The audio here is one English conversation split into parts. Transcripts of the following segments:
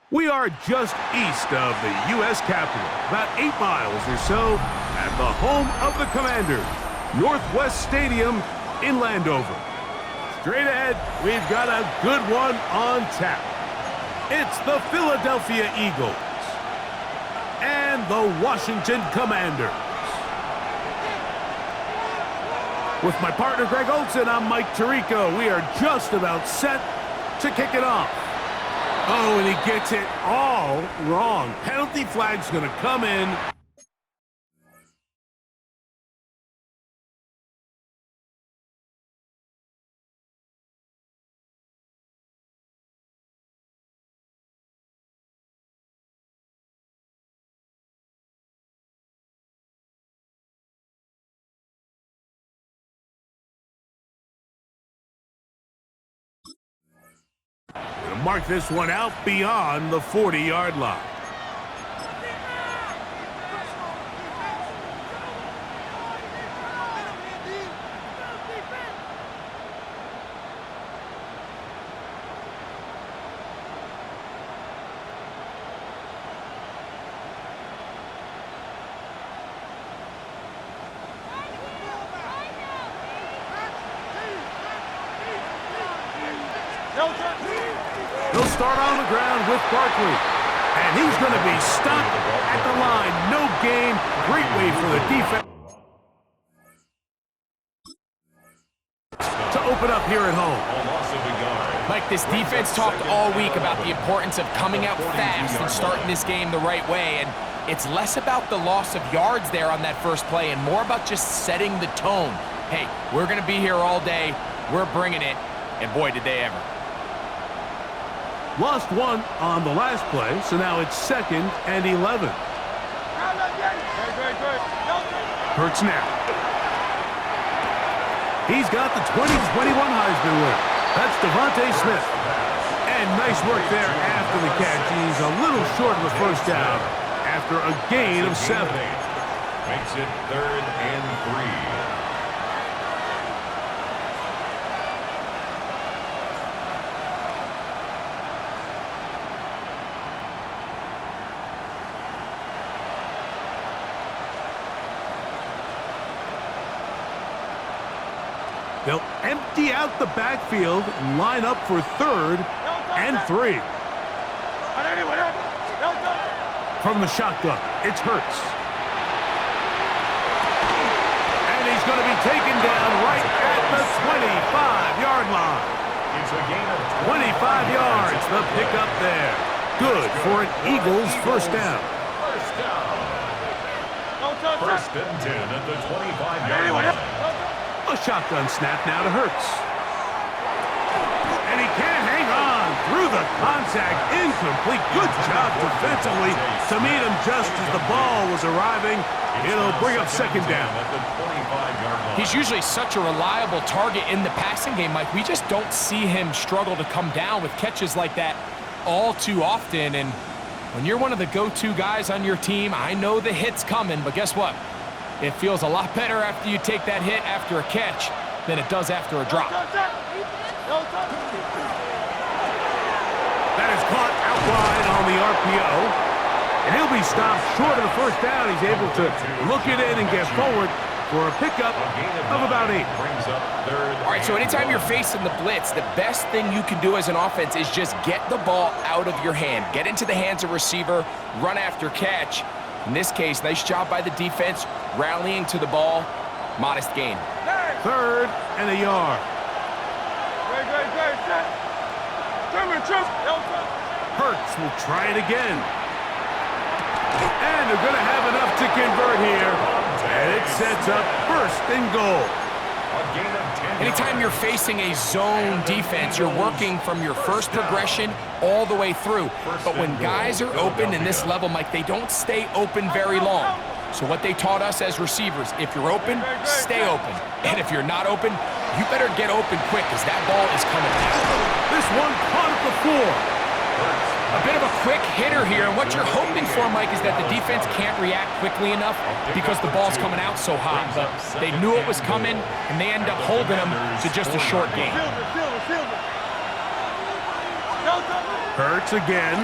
We are just east of the U.S. Capitol, about 8 miles or so, at the home of the Commanders, Northwest Stadium in Landover. Straight ahead, we've got a good one on tap. It's the Philadelphia Eagles and the Washington Commanders. With my partner, Greg Olson, I'm Mike Tirico. We are just about set to kick it off. Oh, and he gets it all wrong. Penalty flag's going to come in. Gonna mark this one out beyond the 40-yard line. He'll start on the ground with Barkley. And he's going to be stopped at the line. No gain. Great way for the defense to open up here at home. Mike, this defense talked all week about the importance of coming out fast and starting this game the right way. And it's less about the loss of yards there on that first play and more about just setting the tone. Hey, we're going to be here all day. We're bringing it. And boy, did they ever. Lost one on the last play, so now it's 2nd and 11. Hurts now. He's got the 2021 Heisman winner. That's Devontae Smith. And nice work there after the catch. He's a little short of the first down after a gain of 7. Makes it 3rd and 3. They'll empty out the backfield and line up for 3rd and 3. From the shotgun, it's Hurts. And he's going to be taken down right at the 25-yard line. 25 yards, the pickup there. Good for an Eagles first down. First and 10 at the 25-yard line. A shotgun snap now to Hurts. And he can't hang on through the contact. Incomplete. Good job defensively to meet him just as the ball was arriving. It'll bring up 2nd down. He's usually such a reliable target in the passing game, Mike. We just don't see him struggle to come down with catches like that all too often. And when you're one of the go-to guys on your team, I know the hit's coming, but guess what? It feels a lot better after you take that hit after a catch than it does after a drop. That is caught out wide on the RPO. And he'll be stopped short of the first down. He's able to look it in and get forward for a pickup of about 8. All right, so anytime you're facing the blitz, the best thing you can do as an offense is just get the ball out of your hand. Get into the hands of receiver, run after catch. In this case, nice job by the defense, rallying to the ball. Modest gain. 3rd and a yard. Hurts will try it again. And they're going to have enough to convert here. And it sets up 1st and goal. Anytime you're facing a zone defense, you're working from your first progression all the way through. But when guys are open in this level, Mike, they don't stay open very long. So what they taught us as receivers, if you're open, stay open. And if you're not open, you better get open quick because that ball is coming down. This one caught at the 4. A bit of a quick hitter here, and what you're hoping for, Mike, is that the defense can't react quickly enough because the ball's coming out so hot. But they knew it was coming, and they end up holding them to just a short gain. Hurts again.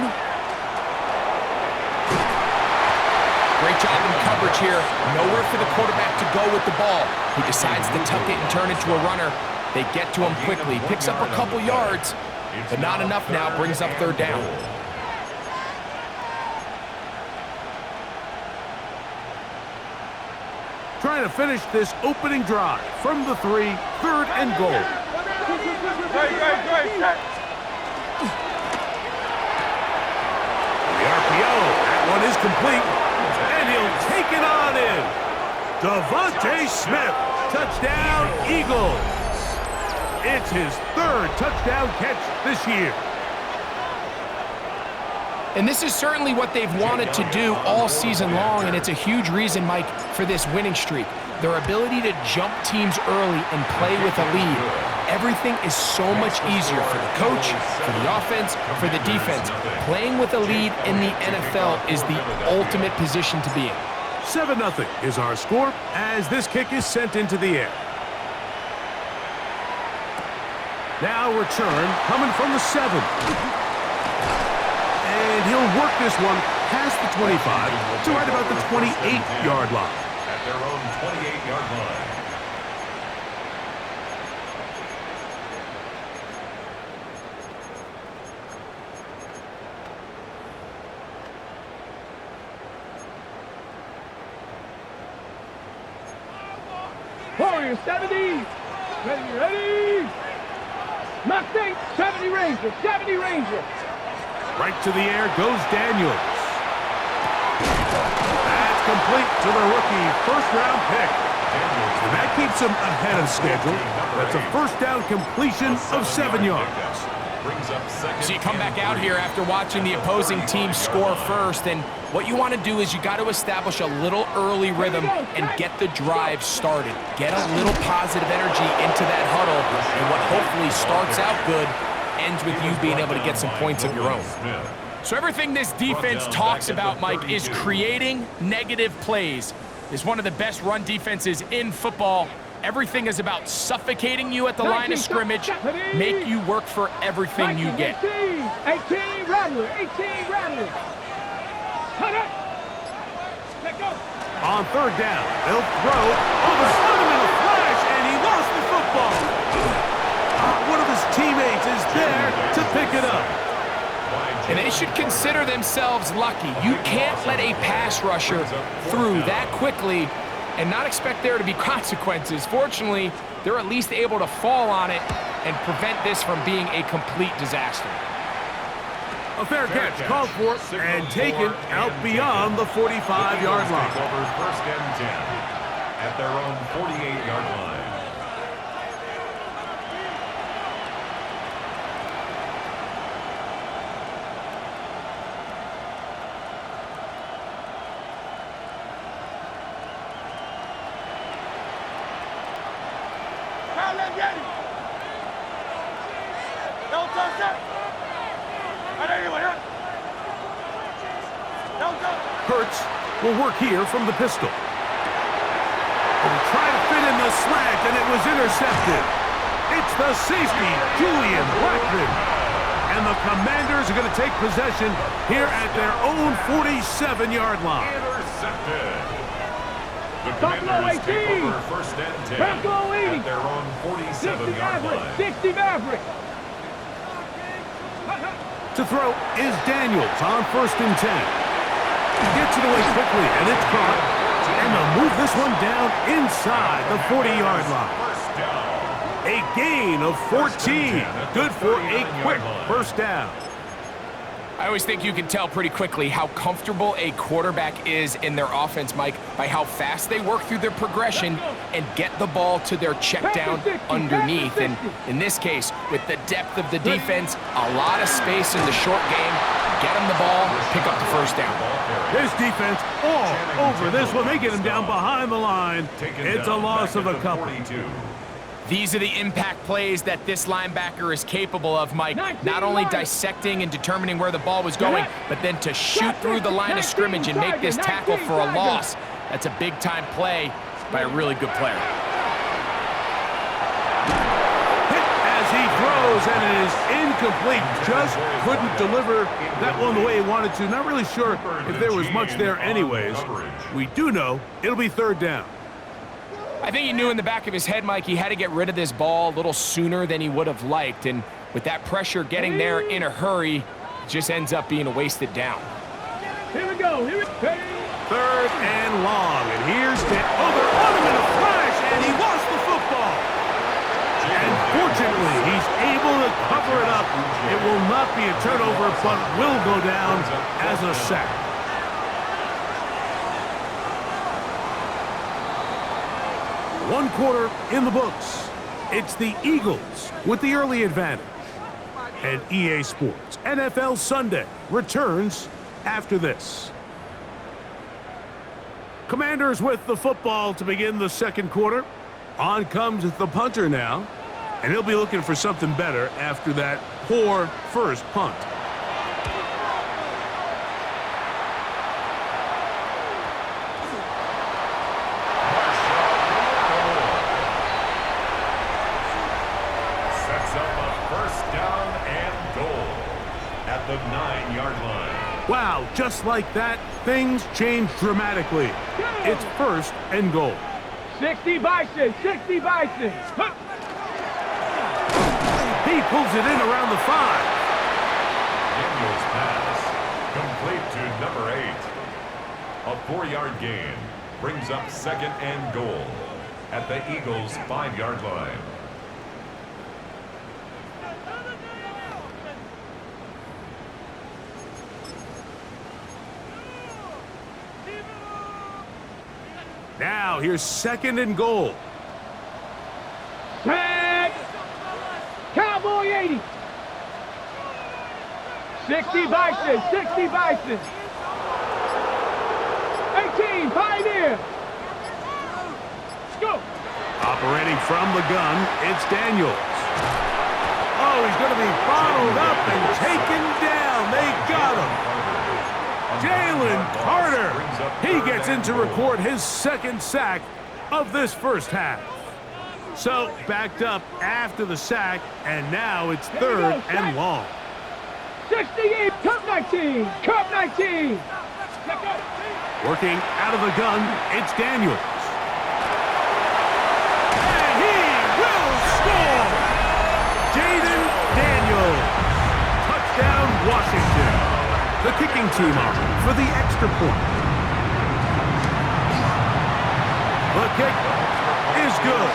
Great job in coverage here. Nowhere for the quarterback to go with the ball. He decides to tuck it and turn into a runner. They get to him quickly. Picks up a couple yards, but not enough now. Brings up third down. Trying to finish this opening drive from the 3, 3rd and goal. The RPO, that one is complete, and he'll take it on in. Devontae Smith, touchdown Eagles. It's his 3rd touchdown catch this year. And this is certainly what they've wanted to do all season long, and it's a huge reason, Mike, for this winning streak. Their ability to jump teams early and play with a lead. Everything is so much easier for the coach, for the offense, for the defense. Playing with a lead in the NFL is the ultimate position to be in. 7-0 is our score as this kick is sent into the air. Now return coming from the 7. And he'll work this one past the 25 to right about the 28-yard line. At their own 28-yard line. Warrior 70. Ready. Mustang 70 Ranger. 70 Ranger. Right to the air goes Daniels. That's complete to the rookie first-round pick. And that keeps him ahead of schedule. That's a first-down completion of 7 yards. So you come back out here after watching the opposing team score first, and what you want to do is you got to establish a little early rhythm and get the drive started. Get a little positive energy into that huddle, and what hopefully starts out good ends with you being able to get some points of your own. So everything this defense talks about, Mike, is creating negative plays. It's one of the best run defenses in football. Everything is about suffocating you at the line of scrimmage, make you work for everything you get. 18 Rattler. 18 Rattler. Cut it. Let go. On 3rd down, they'll throw. Oh, the fundamental flash, and he lost the football. One of his teammates is there to pick it up. And they should consider themselves lucky. You can't let a pass rusher through that quickly and not expect there to be consequences. Fortunately, they're at least able to fall on it and prevent this from being a complete disaster. A fair catch called for and taken out beyond the 45-yard line. First and 10 at their own 48-yard line. Hurts will work here from the pistol. And try to fit in the slant, and it was intercepted. It's the safety, Julian Blackman. And the Commanders are going to take possession here at their own 47-yard line. Intercepted. The Buffalo Commanders take 18. over first and 10 Buffalo 80. at their own 47-yard line. 60 Maverick. To throw is Daniels on 1st and 10. Gets it away quickly, and it's caught. And they'll move this one down inside the 40-yard line. A gain of 14. Good for a quick first down. I always think you can tell pretty quickly how comfortable a quarterback is in their offense, Mike, by how fast they work through their progression and get the ball to their check down underneath. And in this case, with the depth of the defense, a lot of space in the short game, get them the ball, pick up the first down. This defense all over this one. They get him down behind the line. It's a loss of a couple. These are the impact plays that this linebacker is capable of, Mike. Not only dissecting and determining where the ball was going, but then to shoot through the line of scrimmage and make this tackle for a loss. That's a big-time play by a really good player. Hit as he throws, and it is incomplete. Just couldn't deliver that one the way he wanted to. Not really sure if there was much there anyways. We do know it'll be third down. I think he knew in the back of his head, Mike, he had to get rid of this ball a little sooner than he would have liked. And with that pressure getting there in a hurry, it just ends up being a wasted down. Here we go. Here we go. Third and long. And here's Dan. Oh, they're on him in a flash, and he lost the football. And fortunately, he's able to cover it up. It will not be a turnover, but will go down as a sack. One quarter in the books. It's the Eagles with the early advantage. And EA Sports NFL Sunday returns after this. Commanders with the football to begin the second quarter. On comes the punter now, and he'll be looking for something better after that poor first punt. Sets up a first down and goal at the 9-yard line. Wow, just like that, things change dramatically. It's first and goal. 60 Bison, 60 Bison. Huh. He pulls it in around the 5. Daniels pass complete to number 8. A 4-yard gain brings up second and goal at the Eagles' 5-yard line. Now here's second and goal. Tag. Cowboy 80. 60 Bison, 60 Bison. 18, Pioneer. Let's go. Operating from the gun, it's Daniels. Oh, he's going to be bottled up and taken down. They got him. Jalen Carter. He gets in to record his second sack of this first half. So backed up after the sack, and now it's third and long. 68, Cup 19, Cup 19. Working out of the gun, it's Daniels. And he will score! Jaden Daniels. Touchdown, Washington. The kicking team on for the extra point. The kick is good.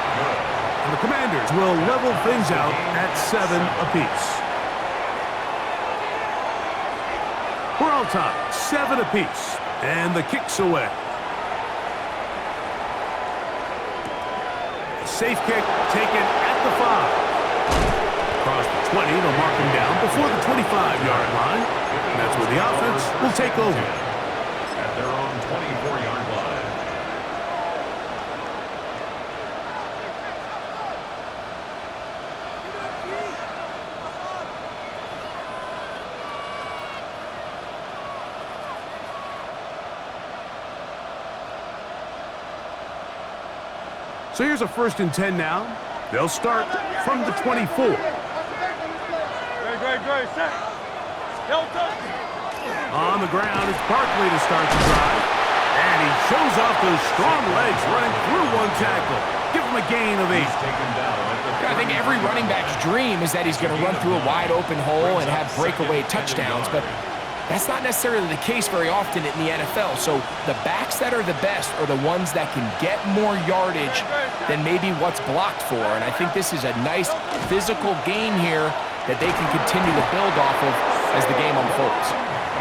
And the Commanders will level things out at 7 apiece. We're all tied, 7 apiece. And the kick's away. Safe kick taken at the 5. Across the 20, they'll mark him down before the 25-yard line. And that's where the offense will take over. At their own 24-yard line. So here's a 1st and 10 now. They'll start from the 24. Great, set. On the ground, it's Barkley to start the drive. And he shows off those strong legs running through one tackle. Give him a gain of 8. I think every running back's dream is that he's going to run through a wide open hole and have breakaway touchdowns, but that's not necessarily the case very often in the NFL. So the backs that are the best are the ones that can get more yardage than maybe what's blocked for. And I think this is a nice physical gain here that they can continue to build off of as the game unfolds.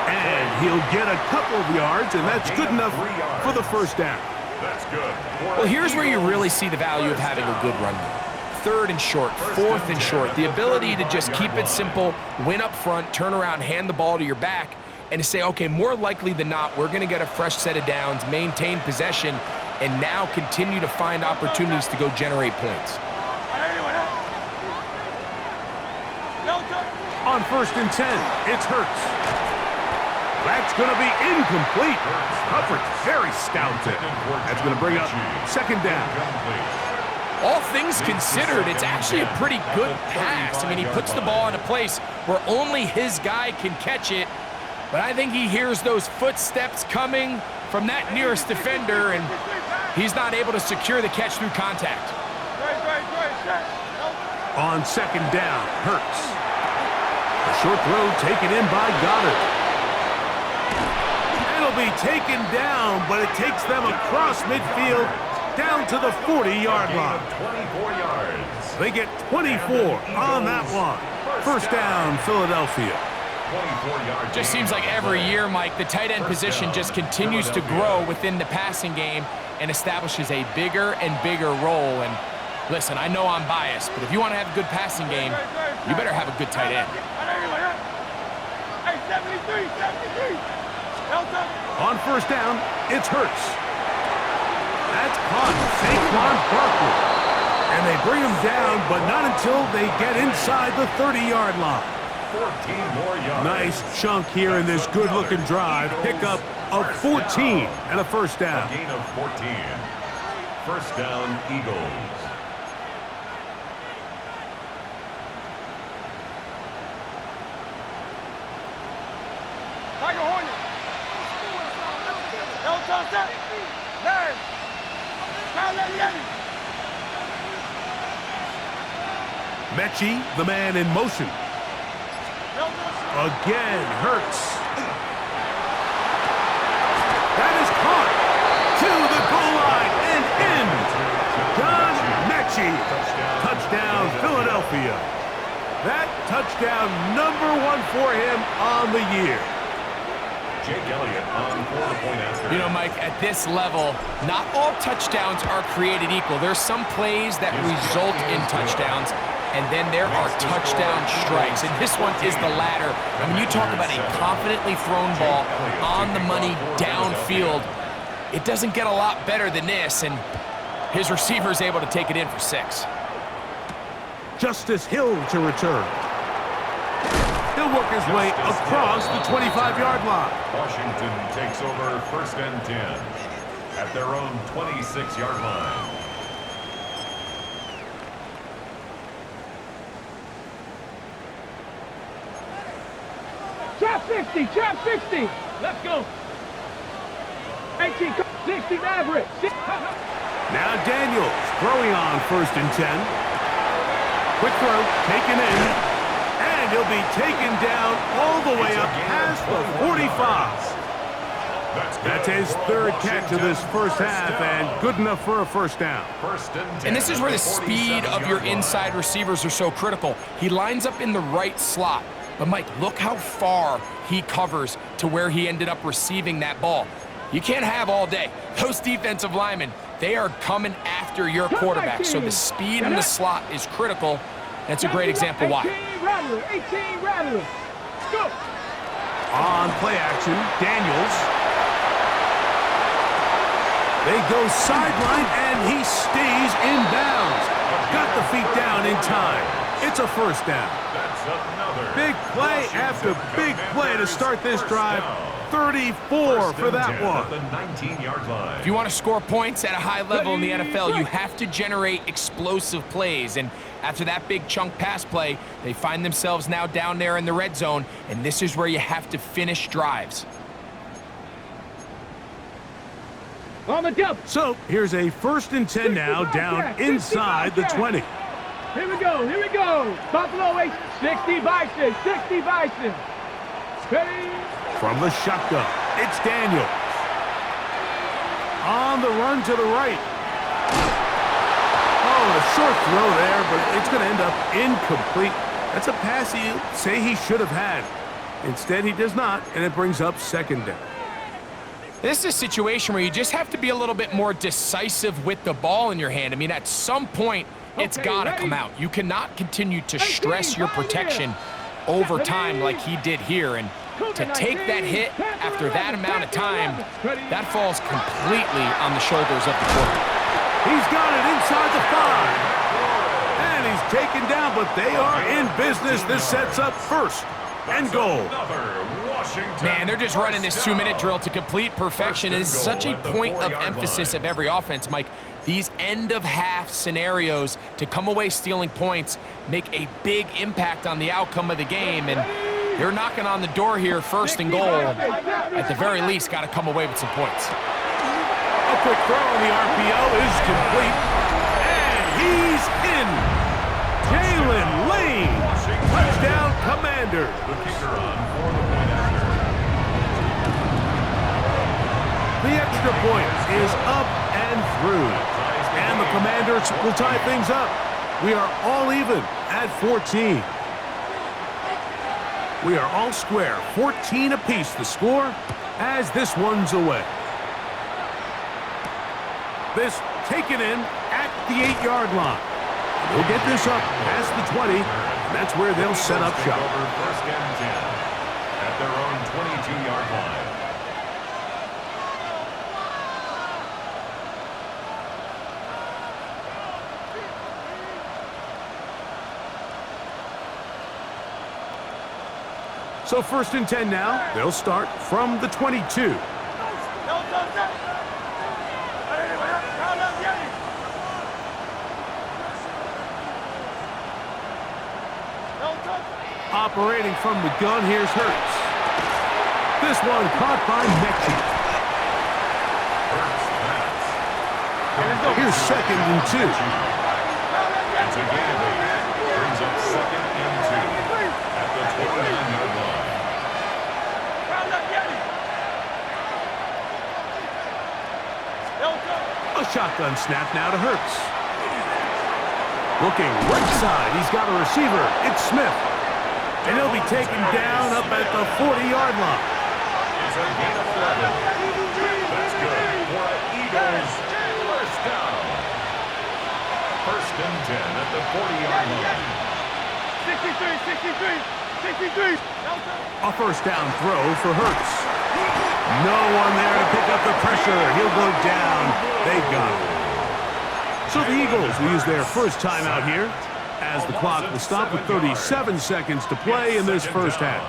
And he'll get a couple of yards, and that's good enough for the first down. That's good. Well, here's where you really see the value of having a good run game. 3rd and short, 4th and short. The ability to just keep it simple, win up front, turn around, hand the ball to your back, and to say, okay, more likely than not, we're going to get a fresh set of downs, maintain possession, and now continue to find opportunities to go generate points. On 1st and 10, it's Hurts. That's going to be incomplete. Coverage very stout there. That's going to bring up second down. all things considered, it's actually a pretty good pass. I mean, he puts the ball in a place where only his guy can catch it, but I think he hears those footsteps coming from that nearest defender, and he's not able to secure the catch through contact. On second down, Hurts. A short throw taken in by Goddard. It'll be taken down, but it takes them across midfield down to the 40-yard line. 24 yards. They get 24 on that one. First down, Philadelphia. 24 yards. Just seems like every year, Mike, the tight end position just continues to grow within the passing game and establishes a bigger and bigger role. And listen, I know I'm biased, but if you want to have a good passing game, you better have a good tight end. On first down, it's Hurts. That's caught Saquon Barkley. And they bring him down, but not until they get inside the 30-yard line. 14 more yards. Nice chunk here in this good-looking drive. Pickup of 14 and a first down. A gain of 14. First down, Eagles. Mechie, the man in motion. Again, Hurts. That is caught to the goal line and in. John Mechie. Touchdown, Philadelphia. That touchdown #1 for him on the year. Jake Elliott on for the point after. You know, Mike, at this level, not all touchdowns are created equal. There's some plays that result in touchdowns, and then there are touchdown strikes, and this one is the latter. I mean, you talk about a confidently thrown ball on the money downfield. It doesn't get a lot better than this, and his receiver is able to take it in for 6. Justice Hill to return. He'll work his way across the 25-yard line. Washington takes over first and 10 at their own 26-yard line. Trap 60, trap 60. Let's go. 18, 60, Maverick. Now Daniels throwing on first and 10. Quick throw, taken in. And he'll be taken down all the way up past the 45. That's his third catch of this first half, and good enough for a first down. First and 10. And this is where the speed of your inside receivers are so critical. He lines up in the right slot. But, Mike, look how far he covers to where he ended up receiving that ball. You can't have all day. Those defensive linemen, they are coming after your quarterback. So the speed in the slot is critical. That's a great example why. 18 Rattler, 18 Rattler. Go. On play action, Daniels. They go sideline, and he stays in bounds. Got the feet down in time. It's a first down. That's another Big play after big play to start this drive. 34 for that one. At the 19-yard line. If you want to score points at a high level in the NFL, you have to generate explosive plays. And after that big chunk pass play, they find themselves now down there in the red zone, and this is where you have to finish drives. On the double. So here's a first and 10 now, down inside the 20. Here we go, here we go. Buffalo 8, 60 Bison, 60 Bison. Ready? From the shotgun, it's Daniels. On the run to the right. Oh, a short throw there, but it's going to end up incomplete. That's a pass you say he should have had. Instead, he does not, and it brings up second down. This is a situation where you just have to be a little bit more decisive with the ball in your hand. I mean, at some point, it's got to come out. You cannot continue to stress your protection over time like he did here. And to take that hit after that amount of time, that falls completely on the shoulders of the quarterback. He's got it inside the 5. And he's taken down, but they are in business. This sets up first and goal. Another Man, they're just running this 2-minute drill to complete perfection. It is such a point of emphasis of every offense, Mike. These end-of-half scenarios to come away stealing points make a big impact on the outcome of the game, and they're knocking on the door here, 1st and goal. At the very least, got to come away with some points. A quick throw on the RPO is complete, and he's in. Jalen Lane, touchdown Commanders. The extra point is up and through, and the Commanders will tie things up. We are all even at 14. We are all square, 14 apiece the score as this one's away. This taken in at the 8-yard line. They'll get this up past the 20, and that's where they'll set up shop. 1st and 10 at their own 22-yard line. So 1st and 10 now. They'll start from the 22. Operating from the gun, here's Hurts. This one caught by Mechie. Here's 2nd and 2. It's a gain of 8. Brings up 2nd and 2 at the 29-yard line. A shotgun snap now to Hurts. Looking right side, he's got a receiver. It's Smith. And he'll be taken down up at the 40-yard line. It's a gain of 11. That's good for an Eagles 1st down. 1st and 10 at the 40-yard line. 63. A 1st down throw for Hurts. No one there to pick up the pressure. He'll go down. They got him. So the Eagles will use their first timeout here, as the clock will stop with 37 seconds to play in this 1st half.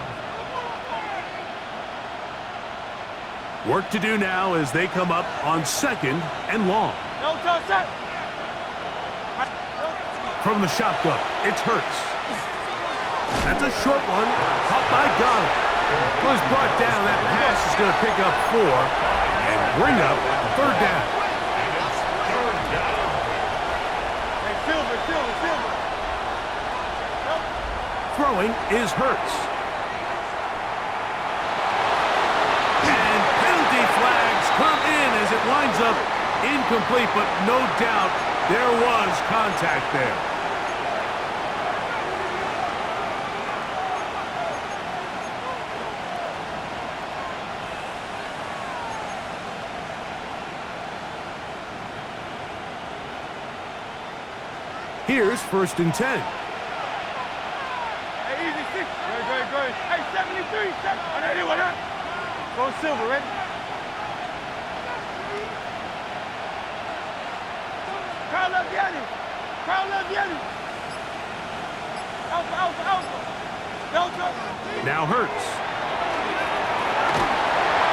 Work to do now as they come up on 2nd and long. From the shotgun, it's Hurts. That's a short one, caught by Donald. Was brought down. That pass is going to pick up 4 and bring up 3rd down. Throwing is Hurts. And penalty flags come in as it winds up incomplete, but no doubt there was contact there. Here's 1st and 10. Good. Hey, 73. Go Silver, ready? Crowd left Yanni. Alpha. Now Hurts.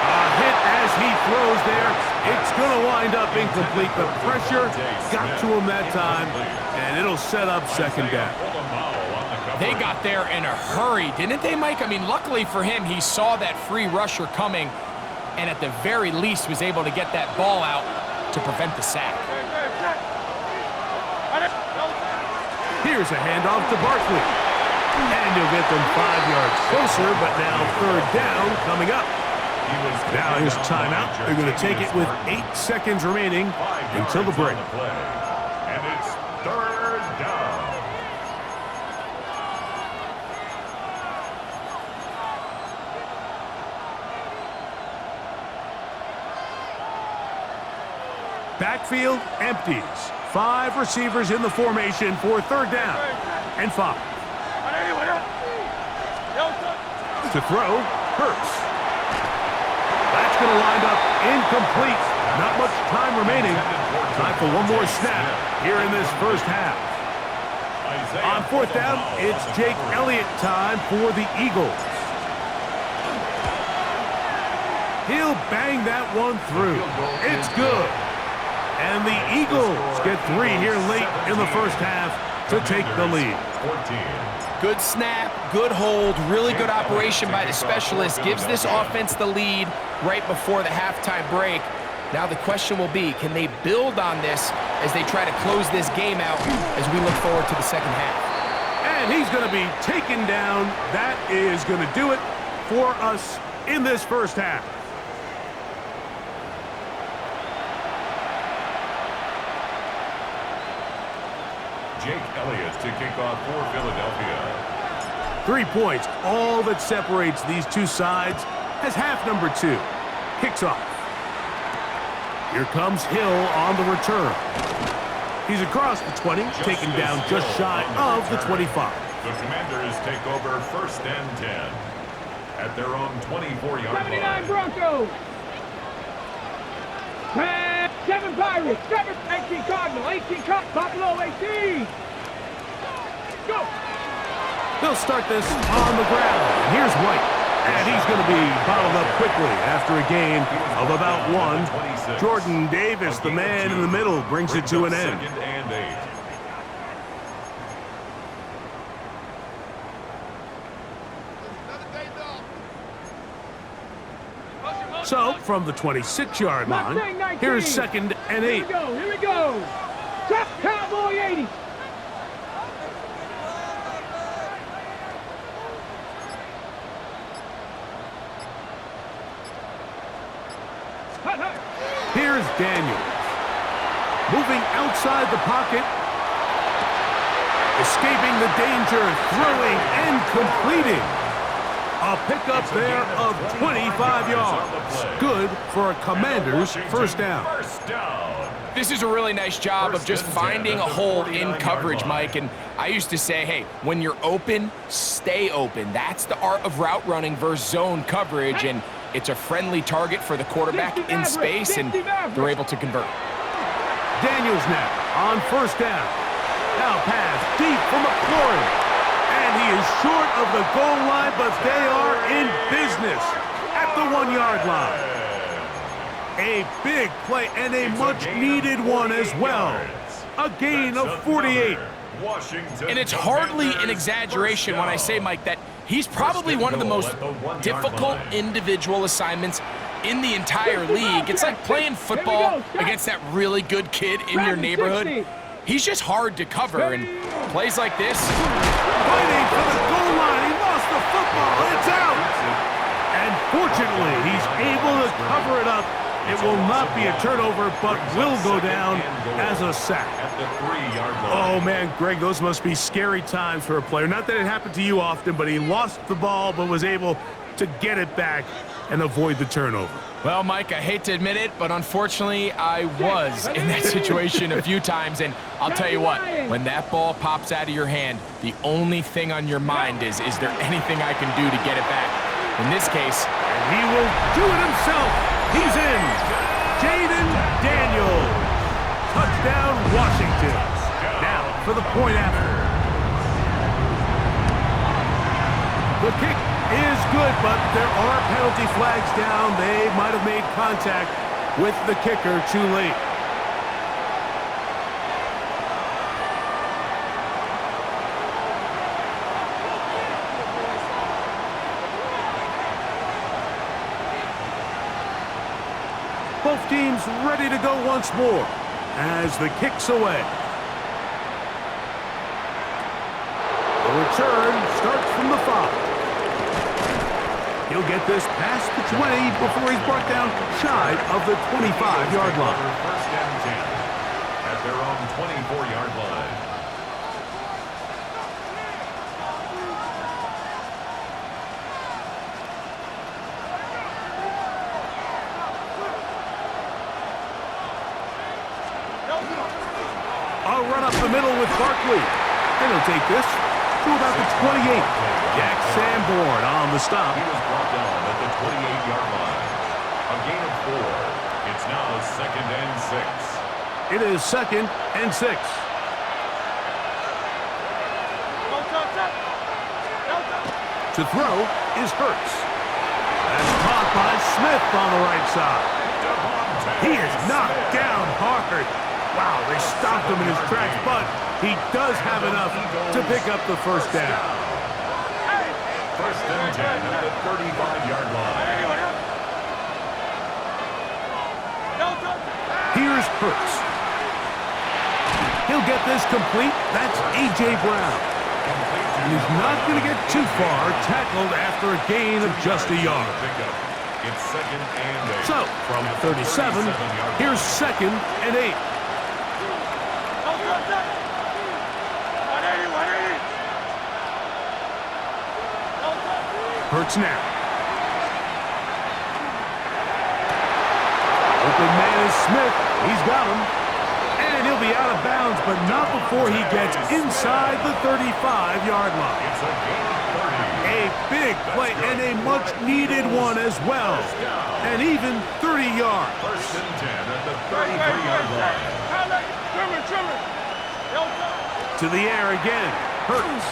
A hit as he throws there. It's going to wind up incomplete. The pressure got to him that time, and it'll set up 2nd down. They got there in a hurry, didn't they, Mike? I mean, luckily for him, he saw that free rusher coming and at the very least was able to get that ball out to prevent the sack. Here's a handoff to Barkley. And he'll get them 5 yards closer, but now 3rd down coming up. Now here's timeout. They're going to take it with 8 seconds remaining until the break. And it's 3rd down. Backfield empties. 5 receivers in the formation for 3rd down and 5. To throw, Hurts. That's going to wind up incomplete. Not much time remaining. Time for one more snap here in this 1st half. On 4th down, it's Jake Elliott time for the Eagles. He'll bang that one through. It's good. And the Eagles get 3 here late in the first half to take the lead. Good snap, good hold, really good operation by the specialist. Gives this offense the lead right before the halftime break. Now the question will be, can they build on this as they try to close this game out as we look forward to the second half? And he's going to be taken down. That is going to do it for us in this first half. Jake Elliott to kick off for Philadelphia. 3 points, all that separates these two sides as half number 2 kicks off. Here comes Hill on the return. He's across the 20, taken down just shy of the 25. The Commanders take over 1st and 10 at their own 24-yard 79 line. Broncos. 7 Pirates. 18 Cardinal. 18 Buffalo 18. Go. They'll start this on the ground. And here's White. And he's going to be bottled up quickly after a gain of about 1. Jordan Davis, the man in the middle, brings it to an end. 2nd and 8. So, from the 26-yard line, here's 2nd and 8. Here we go. Top Cowboy 80. Here's Daniels. Moving outside the pocket. Escaping the danger, throwing and completing. A pickup there of 25 yards. Good for a Commander's first down. This is a really nice job of just finding a hole in coverage, Mike. And I used to say, hey, when you're open, stay open. That's the art of route running versus zone coverage. And it's a friendly target for the quarterback in space, and they're able to convert. Daniels now on first down. Now pass deep for McLaurin. And he is short of the goal line, but they are in business at the 1-yard line. A big play and a much-needed one as well. A gain of 48. And it's hardly an exaggeration when I say, Mike, that he's probably one of the most difficult individual assignments in the entire league. It's like playing football against that really good kid in your neighborhood. He's just hard to cover, and plays like this. Fighting for the goal line. He lost the football. It's out. And fortunately, he's able to cover it up. It will not be a turnover, but will go down as a sack. Oh, man, Greg, those must be scary times for a player. Not that it happened to you often, but he lost the ball but was able to get it back and avoid the turnover. Well, Mike, I hate to admit it, but unfortunately, I was in that situation a few times. And I'll tell you what, when that ball pops out of your hand, the only thing on your mind is there anything I can do to get it back? In this case, and he will do it himself. He's in. Jaden Daniels. Touchdown, Washington. Now for the point after. The kick is good, but there are penalty flags down. They might have made contact with the kicker too late. Both teams ready to go once more as the kick's away. The return starts from the 5. He'll get this past the 20 before he's brought down shy of the 25-yard line. 1st and 10 at their own 24-yard line. A run up the middle with Barkley. And he'll take this to about the 28. Jack Sanborn on the stop. He was brought down at the 28-yard line. A gain of 4. It's now 2nd and 6. It is 2nd and 6. To throw is Hurts. That's caught by Smith on the right side. He is knocked down hard. Wow, they stopped him in his tracks, but he does have enough to pick up the first down. First and 10 at the 35-yard line. Here's Hurts. He'll get this complete. That's A.J. Brown. And he's not going to get too far, tackled after a gain of just a yard. It's second and 8. So, from 37, here's second and 8. Hurts now. Open man is Smith. He's got him. And he'll be out of bounds, but not before he gets inside the 35-yard line. It's a gain of 30. A big play and a much-needed one as well. And even 30 yards. First and 10 at the 33-yard line. To the air again. Hurts.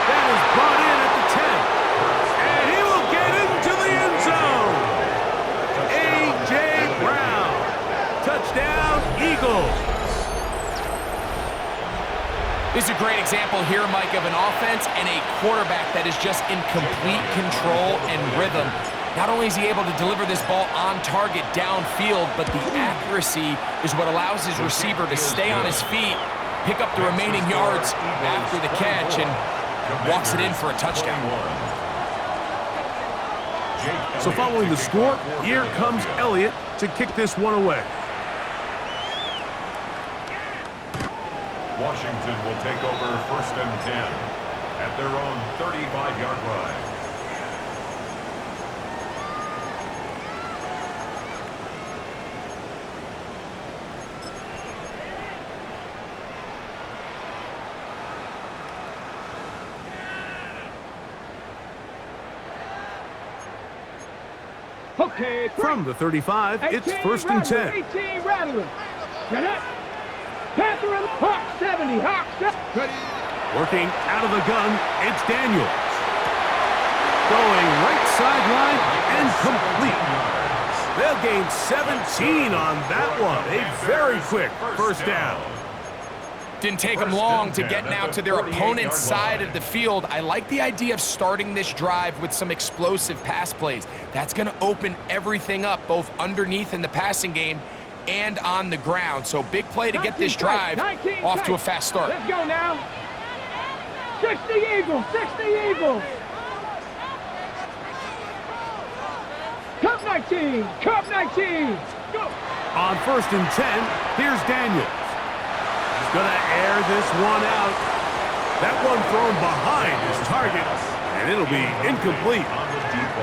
That is brought in at the 10. And he will get into the end zone. A.J. Brown. Touchdown, Eagles. This is a great example here, Mike, of an offense and a quarterback that is just in complete control and rhythm. Not only is he able to deliver this ball on target downfield, but the accuracy is what allows his receiver to stay on his feet, pick up the remaining yards after the catch, and walks it in for a touchdown. So following the score, here comes Elliott to kick this one away. Washington will take over first and 10 at their own 35-yard line. Okay, From the 35, it's first and 10. 18 rattling. Get it? Panther and Hawk 70. Hawk 70. Working out of the gun, it's Daniels. Going right sideline and complete. They'll gain 17 on that one. A very quick first down. Didn't take them long to get now to their opponent's side of the field. I like the idea of starting this drive with some explosive pass plays. That's going to open everything up, both underneath in the passing game and on the ground. So big play to get this drive off to a fast start. Let's go now. 60 Eagles, 60 Eagles. Cup 19, Cup 19. Go. On first and 10, here's Daniels. He's going to air this one out. That one thrown behind his target, and it'll be incomplete.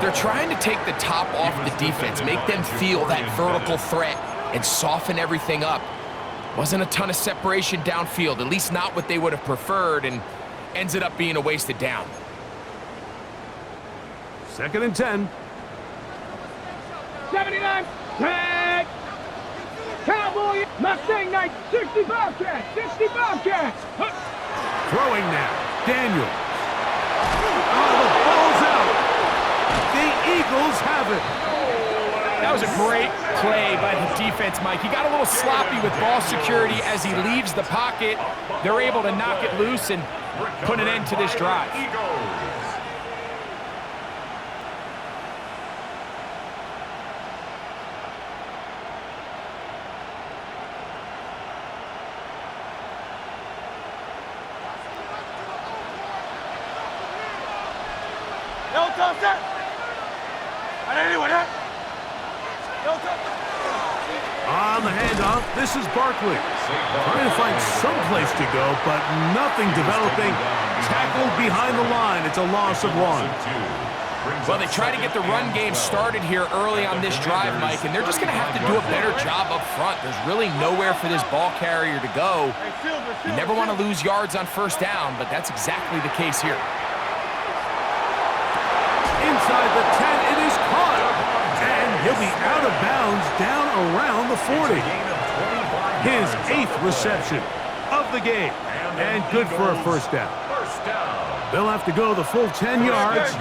They're trying to take the top off the defense, make them feel that vertical threat, and soften everything up. Wasn't a ton of separation downfield, at least not what they would have preferred, and ends it up being a wasted down. Second and 10. 79, tag. Cowboy, Mustang Knight, 60 Bobcats, 60 Bobcats. Throwing now, Daniels. Oh, the ball's out. The Eagles have it. That was a great play by the defense, Mike. He got a little sloppy with ball security as he leaves the pocket. They're able to knock it loose and put an end to this drive. On the handoff, this is Barkley. Trying to find some place to go, but nothing developing. Tackled behind the line. It's a loss of 1. Well, they try to get the run game started here early on this drive, Mike, and they're just going to have to do a better job up front. There's really nowhere for this ball carrier to go. You never want to lose yards on first down, but that's exactly the case here. Inside the 10, it is caught. And he'll be out of bounds down around the 40. His 8th reception of the game. And good for a first down. First down. They'll have to go the full 10 yards.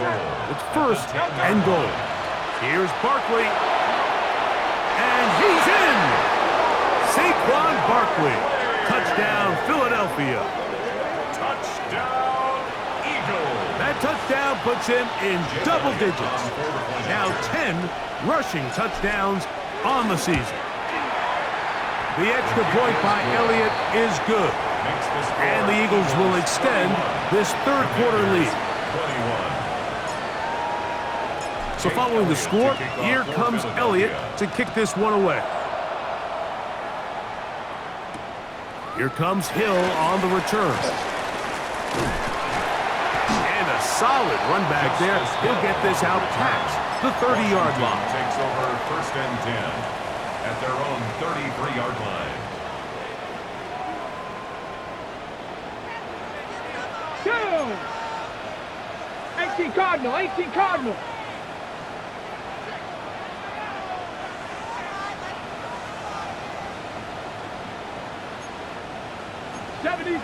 It's first and goal. Here's Barkley. And he's in! Saquon Barkley. Touchdown, Philadelphia. Touchdown, Eagles. That touchdown puts him in double digits. Now 10 rushing touchdowns on the season. The extra point by Elliott is good. And the Eagles will extend this third quarter lead. So following the score, here comes Elliott to kick this one away. Here comes Hill on the return. And a solid run back there. He'll get this out past the 30-yard line. Takes over first and 10 at their own 33-yard line. Two. 18 Cardinal, 18 Cardinal.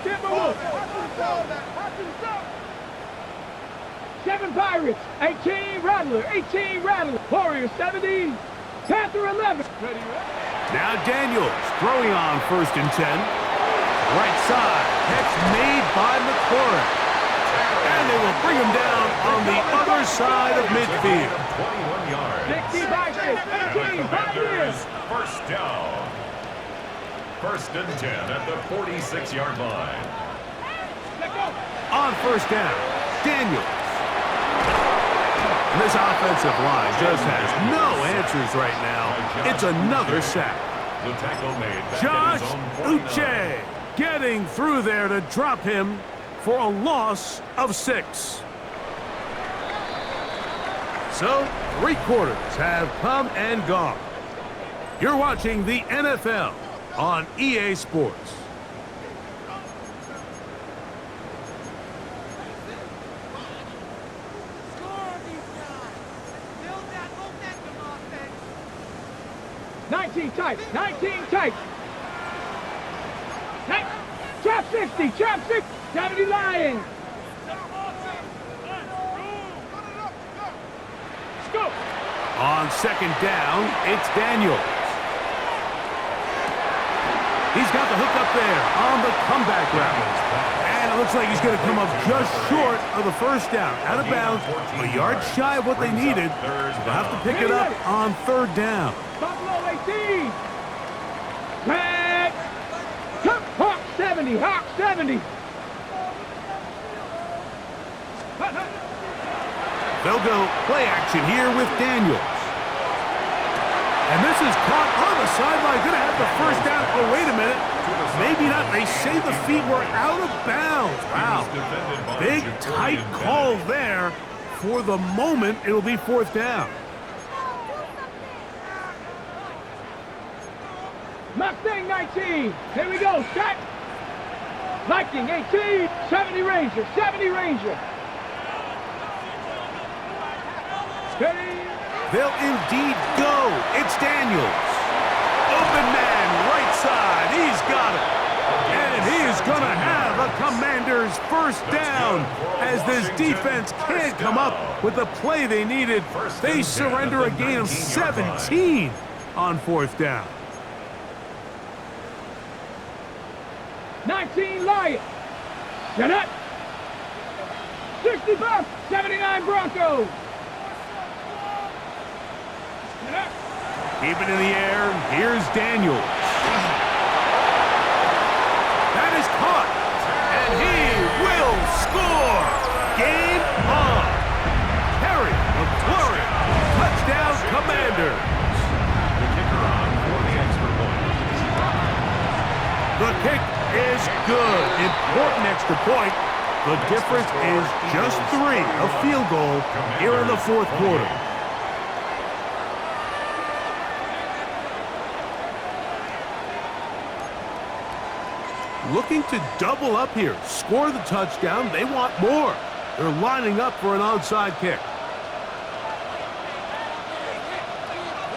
Timberwolves. 7 Pirates, 18 Rattler, 18 Rattler. Warriors 70, Panther 11. Now Daniels throwing on first and 10. Right side, catch made by McLaurin. And they will bring him down on the other side of midfield. 21 yards. 60 by 18 by First down. First and 10 at the 46-yard line. On first down, Daniels. This offensive line just has no answers right now. It's another sack. The tackle made back Josh at his own 49. Uche getting through there to drop him for a loss of 6. So, 3 quarters have come and gone. You're watching the NFL on EA Sports. Tight, 19 tight. Trap 60, trap 60, 70 Lions. Let's go. On second down, it's Daniels. He's got the hook up there on the comeback route. And it looks like he's going to come up just short of the first down. Out of bounds, a yard shy of what they needed. They'll have to pick it up on third down. Buffalo 18. Back. Hawk 70, Hawk 70. They'll go play action here with Daniels. And this is caught on the sideline. Going to have the first down. Oh, wait a minute. Maybe not. They say the feet were out of bounds. Wow. Big, tight call there. For the moment, it'll be fourth down. Mustang 19. Here we go. Set. Viking 18. 70 Ranger. 70 Ranger. Steady. They'll indeed go. It's Daniels. Open man, right side. He's got it. And he is going to have a Commander's first down as this defense can't come up with the play they needed. They surrender a gain of 17 on fourth down. 19 Lions. Set up. 65, 79 Broncos. Set up. Keep it in the air. Here's Daniels. That is caught. And he will score. Game on. Harry McLaurin. Touchdown, Commanders. The kicker on for the extra point. The kick is good. Important extra point. The difference is just 3. A field goal here in the fourth quarter. Looking to double up here. Score the touchdown. They want more. They're lining up for an onside kick.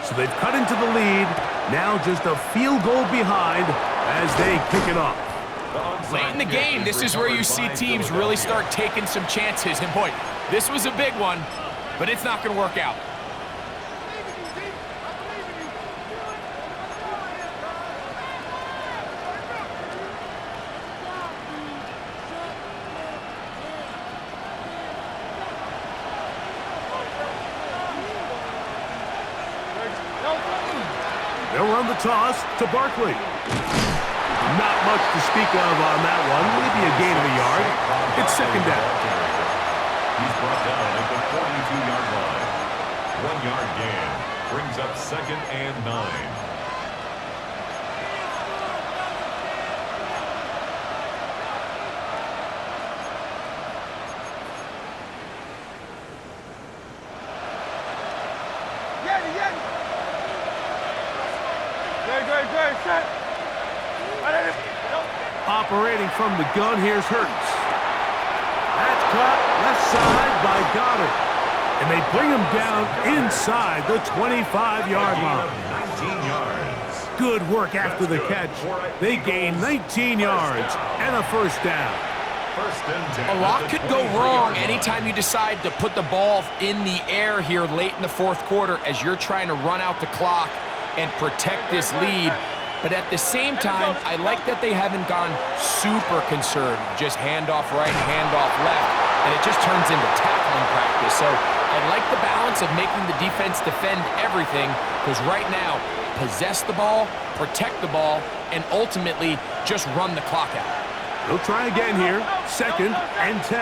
So they've cut into the lead. Now just a field goal behind as they kick it off. Late in the game, this is where you see teams really start taking some chances. And boy, this was a big one, but it's not going to work out. They'll run the toss to Barkley. Not much to speak of on that one. Maybe a gain of a yard. It's second down. He's brought down at the 42-yard line. 1-yard gain brings up second and 9. Operating from the gun, here's Hurts. That's caught left side by Goddard. And they bring him down inside the 25-yard line. 19 yards. Good work after the catch. They gain 19 yards and a first down. First and 10. A lot could go wrong anytime you decide to put the ball in the air here late in the fourth quarter as you're trying to run out the clock and protect this lead. But at the same time, I like that they haven't gone super conservative. Just handoff right, handoff left, and it just turns into tackling practice. So I like the balance of making the defense defend everything, because right now, possess the ball, protect the ball, and ultimately just run the clock out. They'll try again here. Second and 10.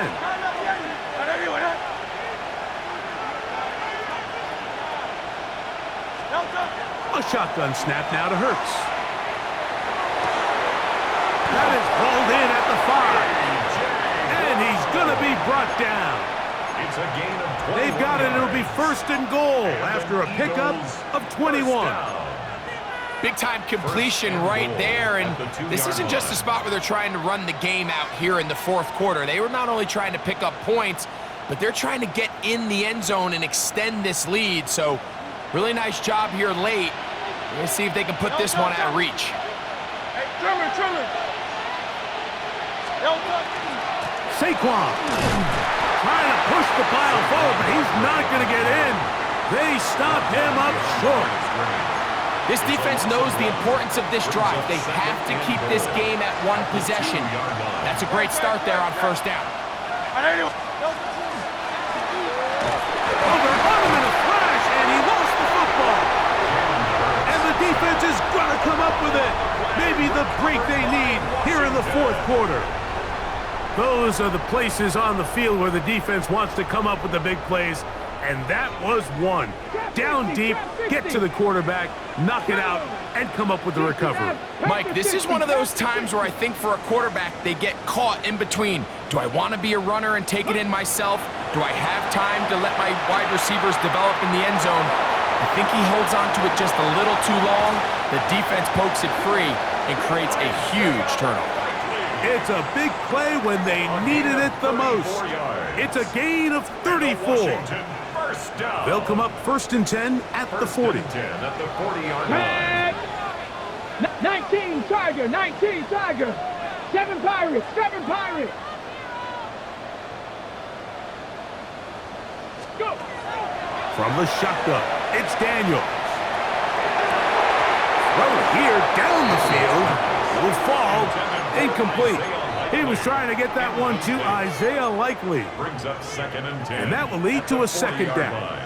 A shotgun snap now to Hurts. That is hauled in at the 5. And he's going to be brought down. It's a gain of 21. They've got it. It'll be first and goal after a pickup of 21. Big-time completion right there, and this isn't just a spot where they're trying to run the game out here in the fourth quarter. They were not only trying to pick up points, but they're trying to get in the end zone and extend this lead. So really nice job here late. Let's see if they can put this one out of reach. Saquon trying to push the pile forward, but he's not going to get in. They stop him up short. This defense knows the importance of this drive. They have to keep this game at one possession. That's a great start there on first down. Oh, they're on him in a flash, and he lost the football. And the defense is going to come up with it. Maybe the break they need here in the fourth quarter. Those are the places on the field where the defense wants to come up with the big plays, and that was one. Down deep, get to the quarterback, knock it out, and come up with the recovery. Mike, this is one of those times where I think for a quarterback, they get caught in between. Do I want to be a runner and take it in myself? Do I have time to let my wide receivers develop in the end zone? I think he holds on to it just a little too long. The defense pokes it free and creates a huge turnover. It's a big play when they needed it the most. It's a gain of 34. They'll come up first and 10 at the 40. 19 Tiger, 19 Tiger. 7 Pirates, 7 Pirates. Go. From the shotgun, it's Daniels. Throw here down the field. Will fall. Incomplete. He was trying to get that one to Isaiah Likely. Brings up second and 10. And that will lead to a second down.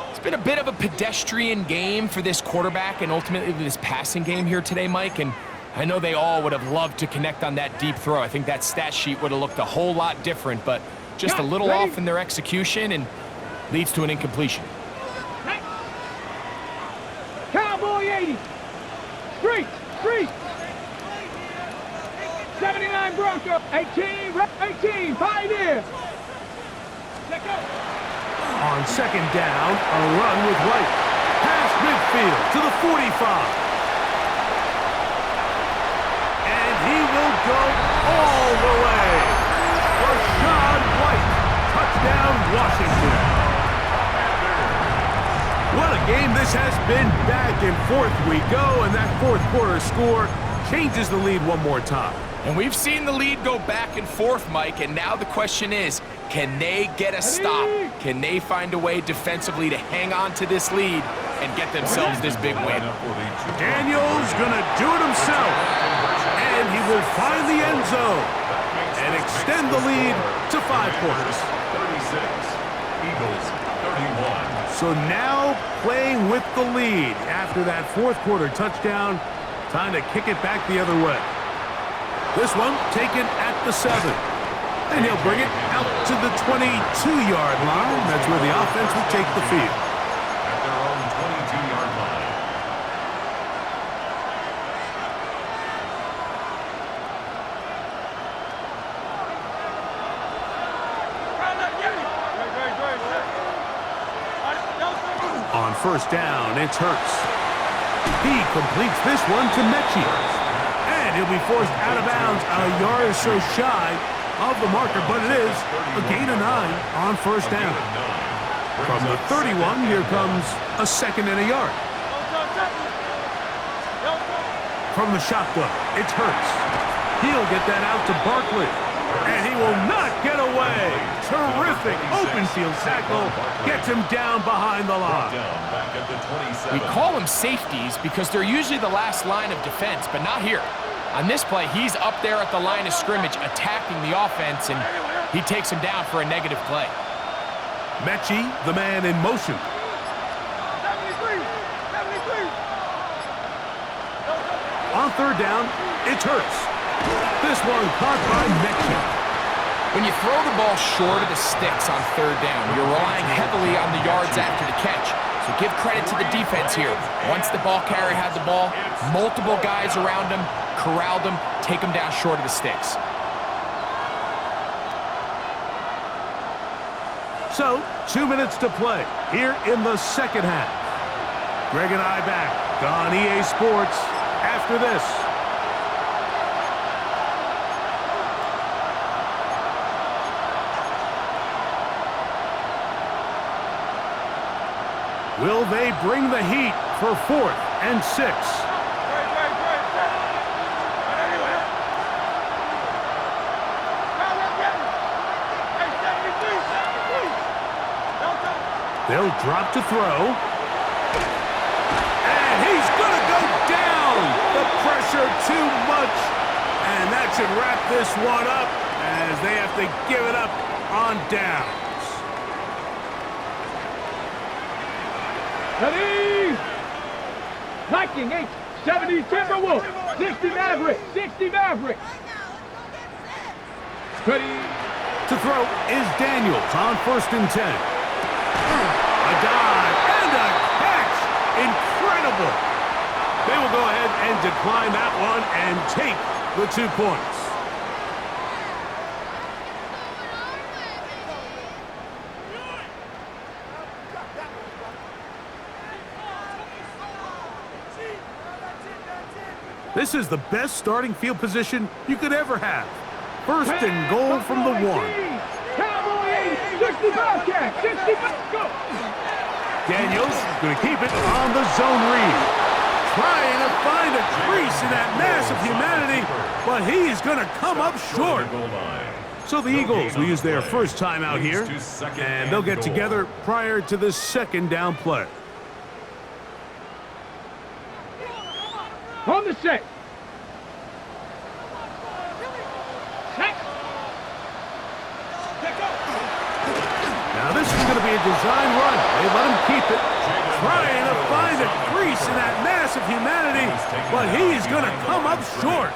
It's been a bit of a pedestrian game for this quarterback and ultimately this passing game here today, Mike. And I know they all would have loved to connect on that deep throw. I think that stat sheet would have looked a whole lot different, but just a little off in their execution and leads to an incompletion. Cowboy 80. Street. 79 Bronco. 18. Pioneer. Let go. On second down, a run with White. Past midfield to the 45. And he will go all the way. Rashad White. Touchdown, Washington. What a game this has been. Back and forth we go, and that fourth quarter score changes the lead one more time. And we've seen the lead go back and forth, Mike, and now the question is, can they get a stop? Can they find a way defensively to hang on to this lead and get themselves this big win? Daniels gonna do it himself, and he will find the end zone and extend the lead to 5 points. 36, Eagles 31. So now playing with the lead after that fourth quarter touchdown, time to kick it back the other way. This one taken at the 7. And he'll bring it out to the 22-yard line. That's where the offense will take the field. At their own 22-yard line. On first down, it's Hurts. He completes this one to Mechie. And he'll be forced out of bounds a yard or so shy of the marker, but it is a gain of 9 on first down. From the 31, here comes a 2nd and a yard. From the shotgun, it's Hurts. He'll get that out to Barkley, and he will not get away. Terrific open field tackle gets him down behind the line. We call them safeties because they're usually the last line of defense, but not here. On this play, he's up there at the line of scrimmage attacking the offense, and he takes him down for a negative play. Mechie, the man in motion. On third down, it's Hurts. This one caught by Mechie. When you throw the ball short of the sticks on third down, you're relying heavily on the yards after the catch. So give credit to the defense here. Once the ball carrier had the ball, multiple guys around him, corralled him, take him down short of the sticks. So, 2 minutes to play here in the second half. Greg and I back on EA Sports after this. Will they bring the heat for 4th and 6? They'll drop to throw. And he's going to go down. The pressure too much. And that should wrap this one up as they have to give it up on downs. Ready? Liking 8, 70 Timberwolves, 60 Mavericks, 60 Mavericks. Ready? To throw is Daniels on 1st and 10. A dive and a catch. Incredible. They will go ahead and decline that one and take the 2 points. This is the best starting field position you could ever have. 1st and goal from the 1. Cowboy 80, 65 catch, 65, go. Daniels going to keep it on the zone read. Trying to find a crease in that mass of humanity, but he's going to come up short. So the Eagles will use their first time out here, and they'll get together prior to the 2nd down play. On the set. Now this is going to be a design run. They let him keep it. Trying to find a crease in that mass of humanity, but he's going to come up short.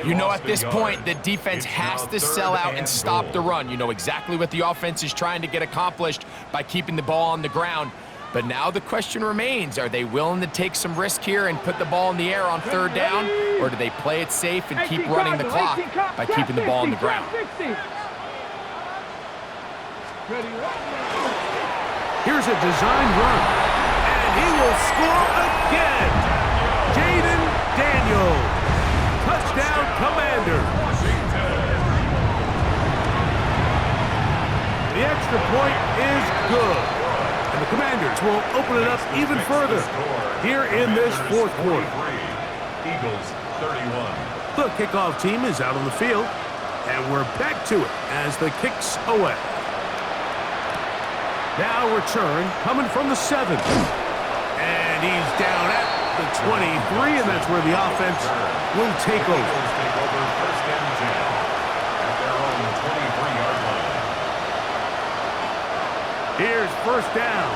You know, at this point, the defense has to sell out and stop the run. You know exactly what the offense is trying to get accomplished by keeping the ball on the ground. But now the question remains, are they willing to take some risk here and put the ball in the air on 3rd down, or do they play it safe and keep running the clock by keeping the ball on the ground? Here's a design run, and he will score again. Jaden Daniels. Touchdown, Commander. The extra point is good. And the Commanders will open it up even further here in this 4th quarter. Eagles 31. The kickoff team is out on the field, and we're back to it as the kick's away. Now return coming from the 7. And he's down at the 23, and that's where the offense will take over. First and 10 at their own 23-yard line. Here's first down.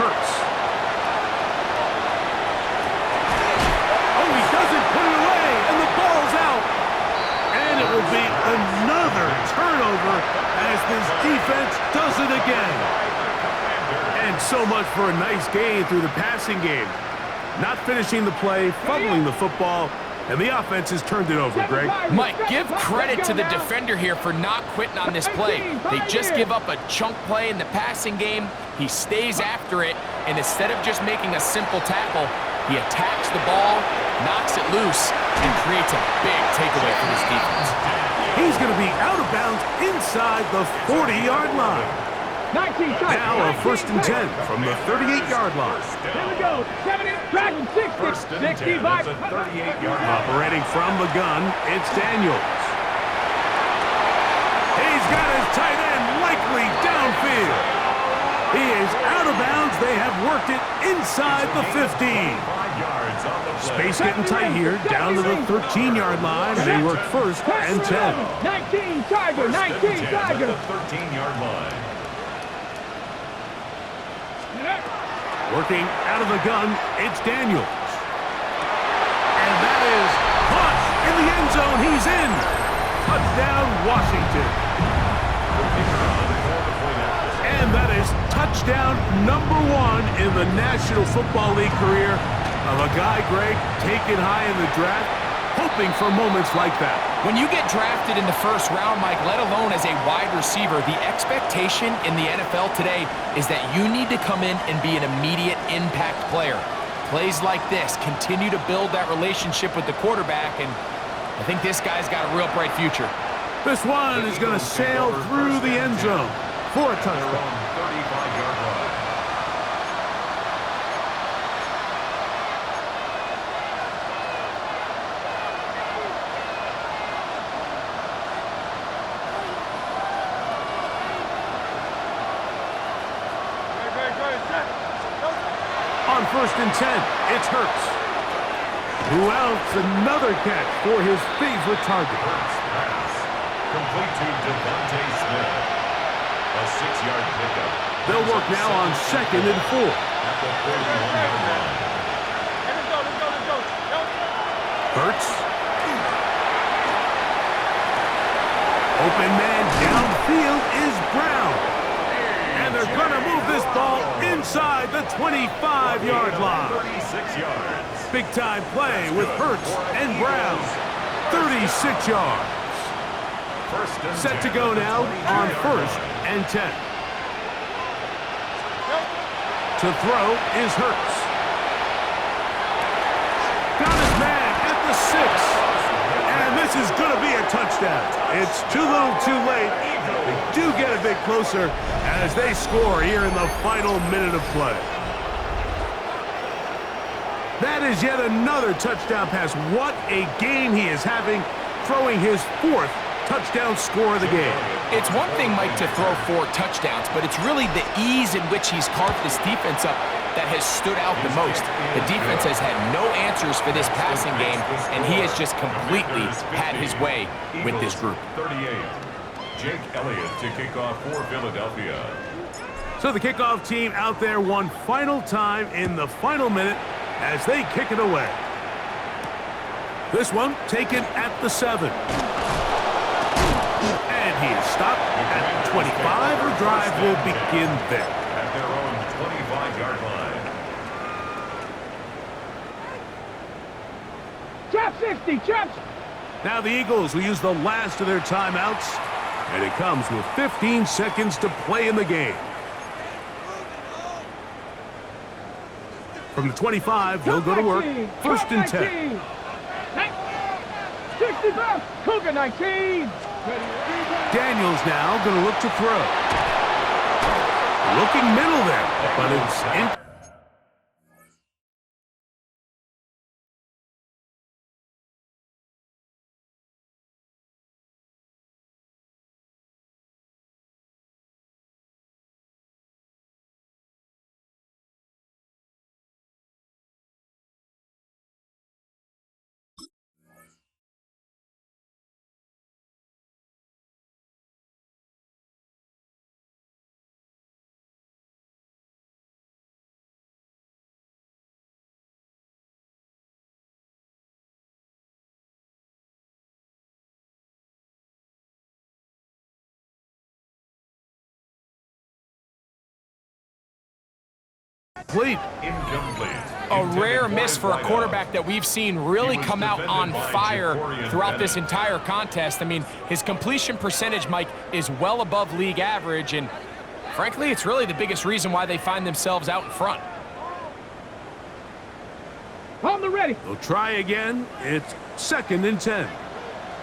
Hurts. Oh, he doesn't put it away, and the ball's out. And it will be another turnover as this defense does it again. And so much for a nice gain through the passing game. Not finishing the play, fumbling the football, and the offense has turned it over, Greg. Mike, give credit to the defender here for not quitting on this play. They just give up a chunk play in the passing game. He stays after it, and instead of just making a simple tackle, he attacks the ball, knocks it loose, and creates a big takeaway for this defense. He's going to be out of bounds inside the 40-yard line. Now a first and 10 from the 38-yard line. Here we go. 70, driving 60, First and 10, 65. that's a 38-yard line. Operating from the gun, it's Daniels. He's got his tight end likely downfield. He is out of bounds. They have worked it inside the 15. 5 yards on the play. Space getting tight here, down to the 13-yard line. They work first and 10. 19 Tiger, 19 Tiger. The 13-yard line. Working out of the gun, it's Daniels. And that is caught in the end zone. He's in. Touchdown, Washington. And that is touchdown number 1 in the National Football League career of a guy, Greg, taken high in the draft, hoping for moments like that. When you get drafted in the first round, Mike, let alone as a wide receiver, the expectation in the NFL today is that you need to come in and be an immediate impact player. Plays like this continue to build that relationship with the quarterback, and I think this guy's got a real bright future. This one is going to sail through the end zone for a touchdown. 35-yard line. On first and 10, it's Hurts. Who else? Another catch for his favorite target. Pass. Complete to Devontae Smith. A 6-yard pickup. They'll work now on second and 4. At the 41-yard line. Hurts. Open man downfield is Brown. And they're going to move this ball inside the 25-yard line. 36 yards. Big-time play with Hurts and Brown. 36 yards. First and Set to 10 go at the now 22-yard on line. first and 10. To throw is Hurts. Got his man at the 6. And this is going to be a touchdown. It's too little too late. They do get a bit closer as they score here in the final minute of play. That is yet another touchdown pass. What a game he is having, throwing his 4th touchdown score of the game. It's one thing, Mike, to throw 4 touchdowns, but it's really the ease in which he's carved this defense up that has stood out the most. The defense has had no answers for this passing game, and he has just completely had his way with this group. 38. Jake Elliott to kick off for Philadelphia. So the kickoff team out there one final time in the final minute as they kick it away. This one taken at the 7. And he is stopped at the 25. The drive will begin there. At their own 25-yard line. Chop 60, chop. Now the Eagles will use the last of their timeouts, and it comes with 15 seconds to play in the game. From the 25, they'll go to work. First and 10. 65, Cougar 19. Daniels now going to look to throw. Looking middle there, but it's in. Complete. Incomplete. A rare miss for a quarterback that we've seen really come out on fire throughout this entire contest. I mean, his completion percentage, Mike, is well above league average, and frankly, it's really the biggest reason why they find themselves out in front. On the ready. They'll try again. It's 2nd and 10.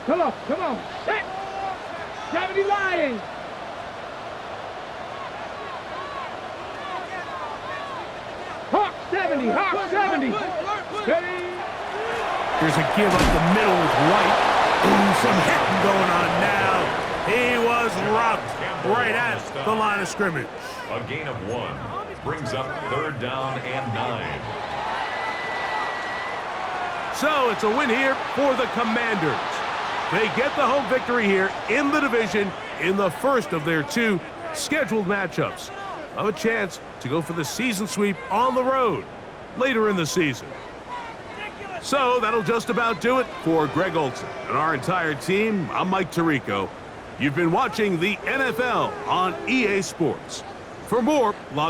Come on, come on. Set. 70 Lions. Hawk 70, Hawk 70. Steady. Here's a give up the middle with White. Ooh, some hitting going on now. He was rocked right at the line of scrimmage. A gain of 1 brings up 3rd down and 9. So it's a win here for the Commanders. They get the home victory here in the division in the first of their 2 scheduled matchups. Have a chance to go for the season sweep on the road later in the season. So that'll just about do it for Greg Olson and our entire team. I'm Mike Tirico. You've been watching the NFL on EA Sports. For more, log